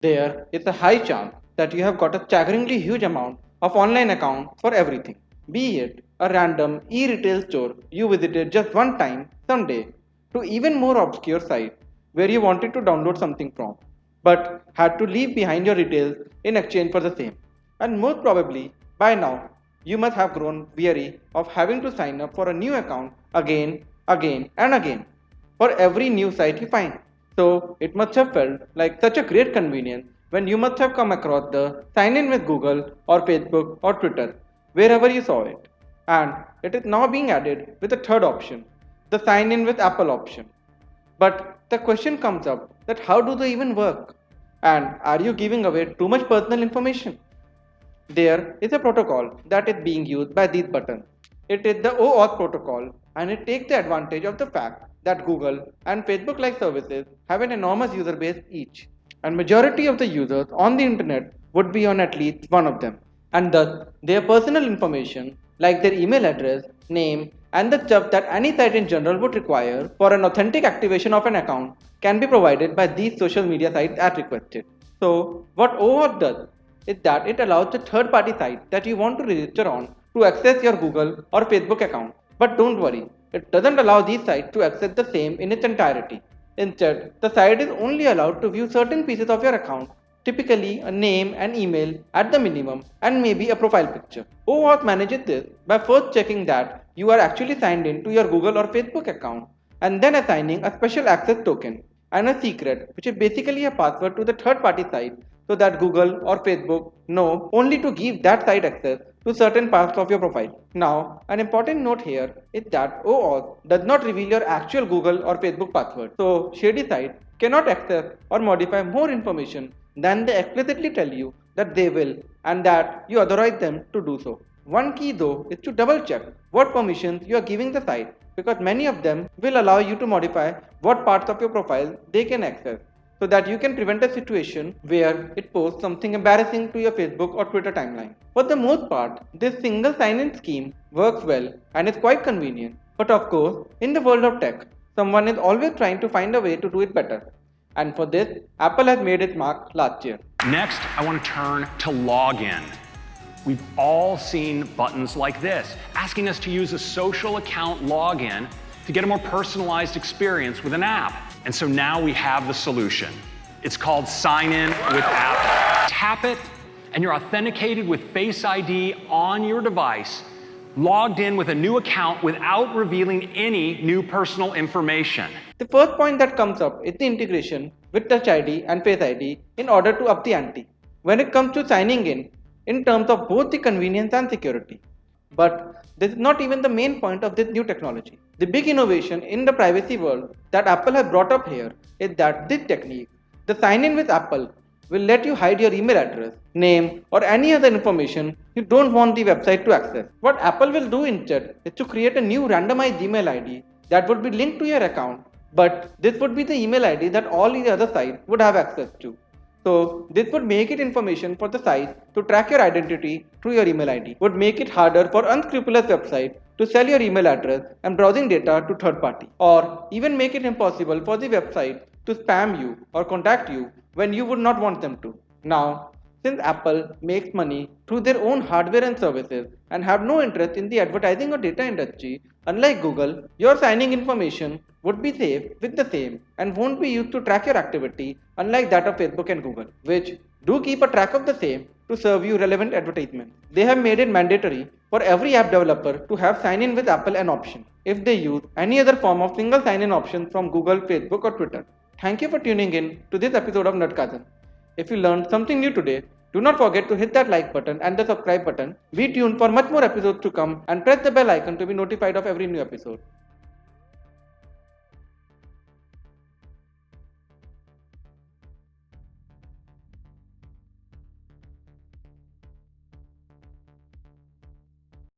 There is a high chance that you have got a staggeringly huge amount of online accounts for everything, be it a random e-retail store you visited just one time someday, to even more obscure site where you wanted to download something from, but had to leave behind your details in exchange for the same. And most probably, by now, you must have grown weary of having to sign up for a new account again, and again for every new site you find. So it must have felt like such a great convenience when you must have come across the sign in with Google or Facebook or Twitter, wherever you saw it. And it is now being added with a third option, the sign in with Apple option. But the question comes up that how do they even work? And are you giving away too much personal information? There is a protocol that is being used by these buttons. It is the OAuth protocol, and it takes the advantage of the fact that Google and Facebook like services have an enormous user base each, and majority of the users on the internet would be on at least one of them, and thus their personal information like their email address, name, and the stuff that any site in general would require for an authentic activation of an account can be provided by these social media sites as requested. So what OAuth does is that it allows the third party site that you want to register on to access your Google or Facebook account. But don't worry, it doesn't allow these sites to access the same in its entirety. Instead, the site is only allowed to view certain pieces of your account, typically a name and email at the minimum, and maybe a profile picture. OAuth manages this by first checking that you are actually signed in to your Google or Facebook account, and then assigning a special access token and a secret, which is basically a password to the third party site so that Google or Facebook know only to give that site access to certain parts of your profile. Now, an important note here is that OAuth does not reveal your actual Google or Facebook password, so shady sites cannot access or modify more information than they explicitly tell you that they will and that you authorize them to do so. One key though is to double check what permissions you are giving the site, because many of them will allow you to modify what parts of your profile they can access, so that you can prevent a situation where it posts something embarrassing to your Facebook or Twitter timeline. For the most part, this single sign-in scheme works well and is quite convenient. But of course, in the world of tech, someone is always trying to find a way to do it better. And for this, Apple has made its mark last year. Next, I want to turn to login. We've all seen buttons like this, asking us to use a social account login to get a more personalized experience with an app. And so now we have the solution. It's called Sign In with Apple. Tap it, and you're authenticated with Face ID on your device, logged in with a new account without revealing any new personal information. The first point that comes up is the integration with Touch ID and Face ID in order to up the ante when it comes to signing in terms of both the convenience and security. But this is not even the main point of this new technology. The big innovation in the privacy world that Apple has brought up here is that this technique, the sign in with Apple, will let you hide your email address, name, or any other information you don't want the website to access. What Apple will do instead is to create a new randomized email ID that would be linked to your account, but this would be the email ID that all the other sites would have access to. So this would make it information for the site to track your identity through your email ID, would make it harder for unscrupulous websites to sell your email address and browsing data to third party, or even make it impossible for the website to spam you or contact you when you would not want them to. Now, since Apple makes money through their own hardware and services and have no interest in the advertising or data industry, unlike Google, your signing information would be safe with the same and won't be used to track your activity, unlike that of Facebook and Google, which do keep a track of the same to serve you relevant advertisements. They have made it mandatory for every app developer to have sign in with Apple an option if they use any other form of single sign in option from Google, Facebook, or Twitter. Thank you for tuning in to this episode of Nerdgasm. If you learned something new today, do not forget to hit that like button and the subscribe button. Be tuned for much more episodes to come and press the bell icon to be notified of every new episode.